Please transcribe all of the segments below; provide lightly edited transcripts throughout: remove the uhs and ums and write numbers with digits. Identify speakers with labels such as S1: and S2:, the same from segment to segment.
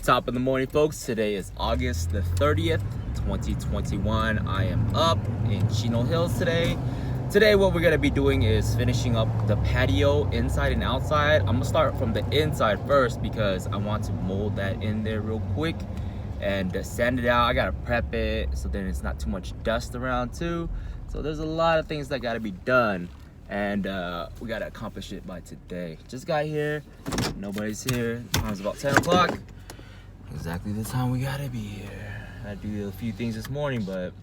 S1: Top of the morning, folks. Today is August the 30th, 2021. I am up in Chino Hills today. Today what we're gonna be doing is finishing up the patio inside and outside. I'm gonna start from the inside first because I want to mold that in there real quick and sand it out. I gotta prep it so then it's not too much dust around too. So there's a lot of things that gotta be done, and we gotta accomplish it by today. Just got here, nobody's here. Time's about 10 o'clock. Exactly the time we gotta be here. I do a few things this morning, but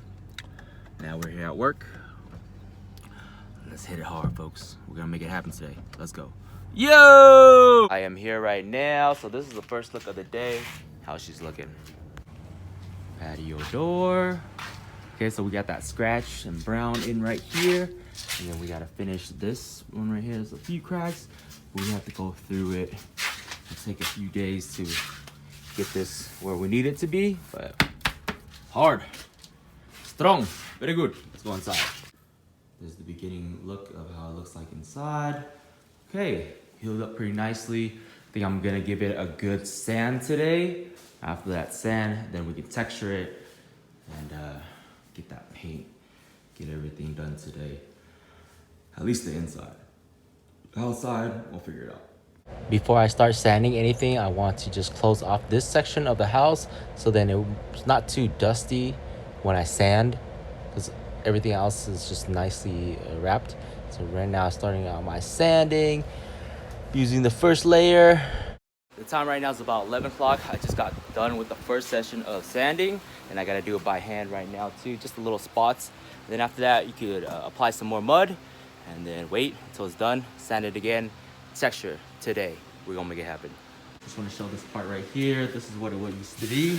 S1: now we're here at work. Let's hit it hard, folks. We're gonna make it happen today. Let's go. Yo! I am here right now, so this is the first look of the day. How she's looking. Patio door. Okay, so we got that scratch and brown in right here. And then we gotta finish this one right here. There's a few cracks. We have to go through it. It'll take a few days to get this where we need it to be, but hard, strong, very good. Let's go inside. This is the beginning look of how it looks like inside. Okay, healed up pretty nicely. I think I'm gonna give it a good sand today. After that sand, then we can texture it and get that paint, get everything done today. At least the inside. Outside, we'll figure it out. Before I start sanding anything, I want to just close off this section of the house so then it's not too dusty when I sand, because everything else is just nicely wrapped. So right now, starting out my sanding, using the first layer. The time right now is about 11 o'clock. I just got done with the first session of sanding, and I gotta do it by hand right now too, just the little spots. And then after that, you could apply some more mud and then wait until it's done, sand it again. Texture today, we're gonna make it happen. Just want to show this part right here. This is what it used to be.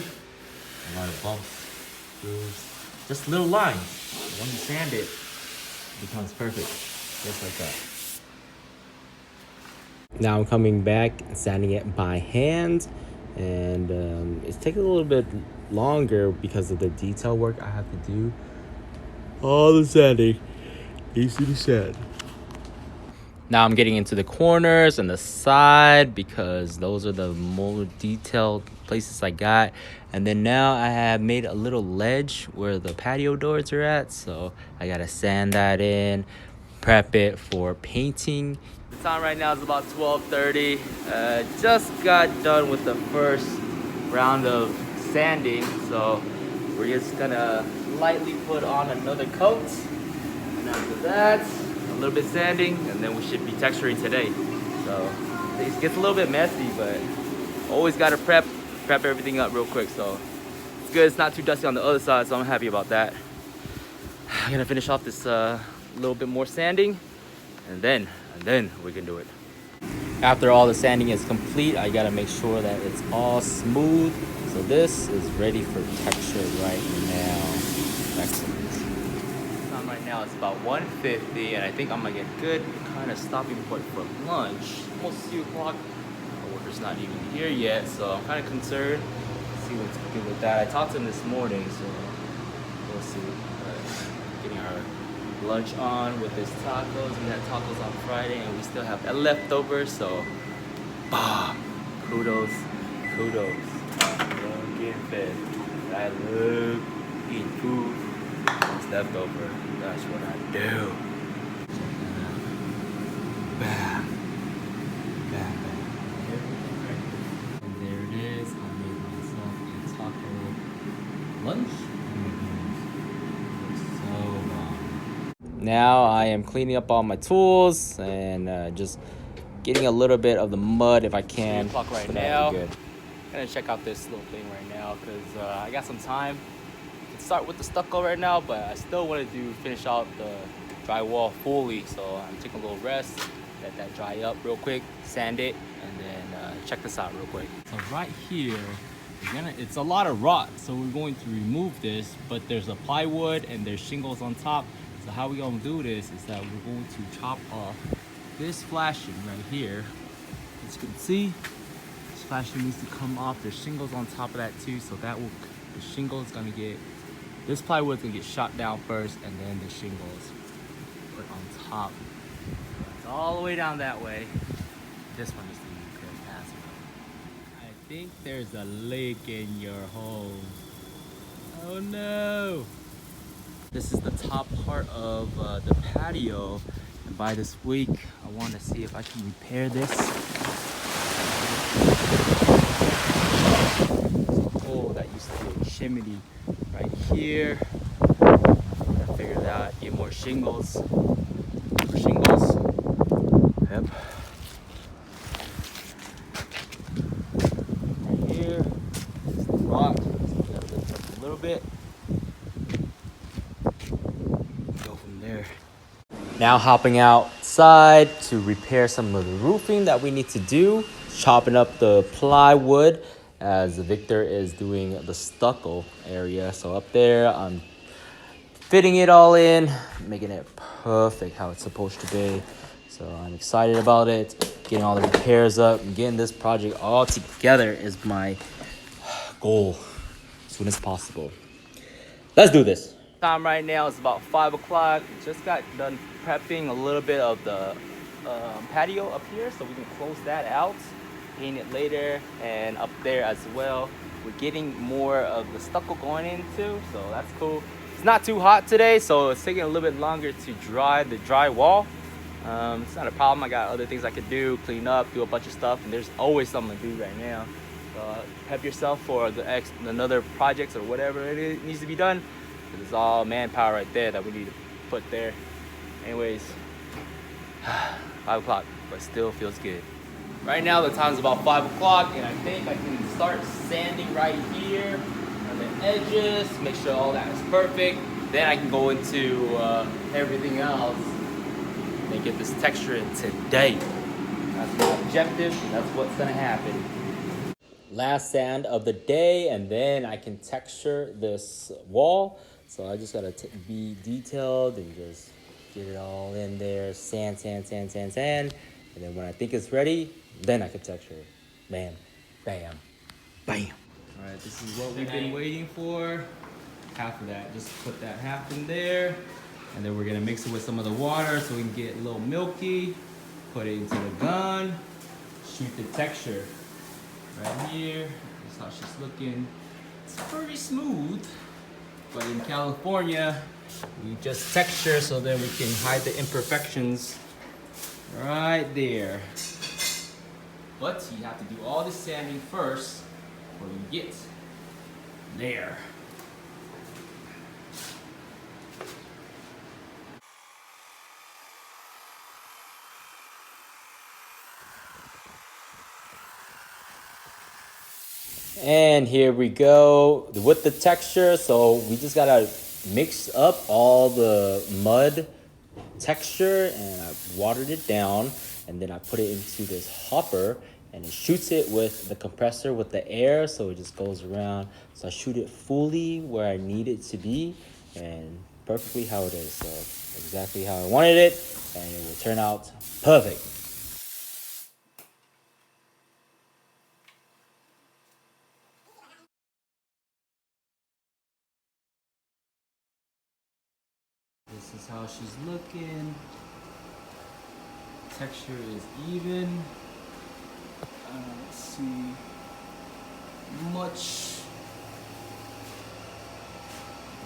S1: A lot of bumps, grooves, just little lines. When you sand it, it becomes perfect, just like that. Now I'm coming back and sanding it by hand, and it's taking a little bit longer because of the detail work I have to do. All the sanding needs to be sand. Now I'm getting into the corners and the side because those are the more detailed places I got. And then now I have made a little ledge where the patio doors are at. So I gotta sand that in, prep it for painting. The time right now is about 12:30. Just got done with the first round of sanding. So we're just gonna lightly put on another coat. And after that, a little bit sanding, and then we should be texturing today. So it gets a little bit messy, but always got to prep everything up real quick. So it's good. It's not too dusty on the other side, so I'm happy about that. I'm gonna finish off this little bit more sanding, and then we can do it. After all the sanding is complete, I gotta make sure that it's all smooth. So this is ready for texture right now. Excellent. Right now it's about 1:50, and I think I'm gonna get good kind of stopping point for lunch. Almost 2 o'clock. My worker's not even here yet, so I'm kind of concerned. See what's cooking with that. I talked to him this morning, so we'll see. Getting our lunch on with this tacos. We had tacos on Friday, and we still have leftovers. So, bomb! Kudos. Getting fed. I love eating food. It's leftover. That's what I do. Bam. And there it is. I made myself a taco lunch. So bomb. Now I am cleaning up all my tools and just getting a little bit of the mud if I can. 3 o'clock right now. Good. I'm gonna check out this little thing right now because I got some time. Start with the stucco right now, but I still want to finish out the drywall fully, so I'm taking a little rest, let that dry up real quick, sand it, and then check this out real quick. So right here, it's a lot of rot, so we're going to remove this, but there's a plywood and there's shingles on top. So how we're going to do this is that we're going to chop off this flashing right here. As you can see, this flashing needs to come off. There's shingles on top of that too, so the shingle is going to get, this plywood's gonna get shot down first, and then the shingles put on top. It's all the way down that way. This one is the good as well. think there's a leak in your home. Oh no! This is the top part of the patio. And by this week, I want to see if I can repair this. There's a hole that used to be a chimney right here. I figured out, get more shingles. More shingles. Yep. Right here. This is the rock. Gotta lift up a little bit. Go from there. Now hopping outside to repair some of the roofing that we need to do. Chopping up the plywood as Victor is doing the stucco area. So up there, I'm fitting it all in, making it perfect how it's supposed to be. So I'm excited about it. Getting all the repairs up and getting this project all together is my goal as soon as possible. Let's do this. Time right now is about 5 o'clock. Just got done prepping a little bit of the patio up here so we can close that out, paint it later, and up there as well. We're getting more of the stucco going in too, so that's cool. It's not too hot today, so it's taking a little bit longer to dry the drywall. It's not a problem. I got other things I could do, clean up, do a bunch of stuff, and there's always something to do right now. So prep yourself for another projects or whatever it needs to be done. It's all manpower right there that we need to put there. Anyways, 5 o'clock, but still feels good. Right now the time's about 5 o'clock, and I think I can start sanding right here on the edges, make sure all that is perfect. Then I can go into everything else and get this texture in today. That's my objective, and that's what's gonna happen. Last sand of the day, and then I can texture this wall. So I just gotta be detailed and just get it all in there. Sand, sand, sand, sand, sand. And then when I think it's ready, then I can texture it. Bam, bam, bam. All right, this is what we've been waiting for. Half of that, just put that half in there. And then we're gonna mix it with some of the water so we can get a little milky. Put it into the gun, shoot the texture. Right here, that's how she's looking. It's pretty smooth, but in California, we just texture so then we can hide the imperfections right there. But you have to do all the sanding first before you get there. And here we go with the texture. So we just gotta mix up all the mud texture, and I watered it down, and then I put it into this hopper, and it shoots it with the compressor with the air, so it just goes around. So I shoot it fully where I need it to be and perfectly how it is. So exactly how I wanted it, and it will turn out perfect. This is how she's looking. Texture is even. I don't see much.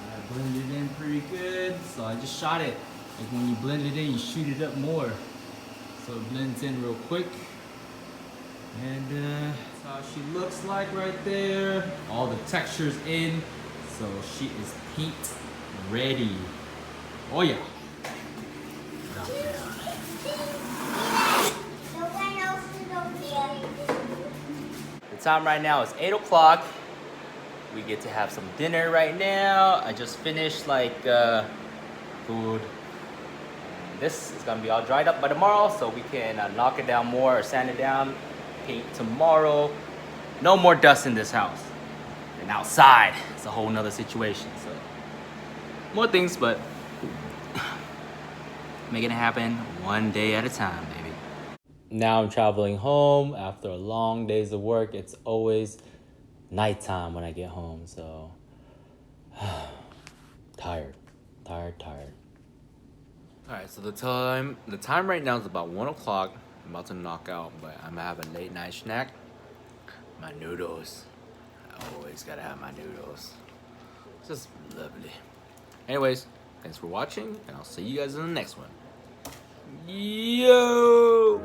S1: I blended it in pretty good, so I just shot it. Like when you blend it in, you shoot it up more, so it blends in real quick. And that's how she looks like right there. All the textures in, so she is paint ready. Oh yeah. The time right now is 8 o'clock. We get to have some dinner right now. I just finished like food. This is gonna be all dried up by tomorrow, so we can knock it down more or sand it down, paint tomorrow. No more dust in this house. And outside, it's a whole nother situation. So more things, but making it happen one day at a time, baby. Now I'm traveling home after a long days of work. It's always nighttime when I get home, so tired. All right, so the time right now is about 1 o'clock. I'm about to knock out, but I'm gonna have a late night snack. My noodles. I always gotta have my noodles. Just lovely. Anyways, thanks for watching, and I'll see you guys in the next one. Yo!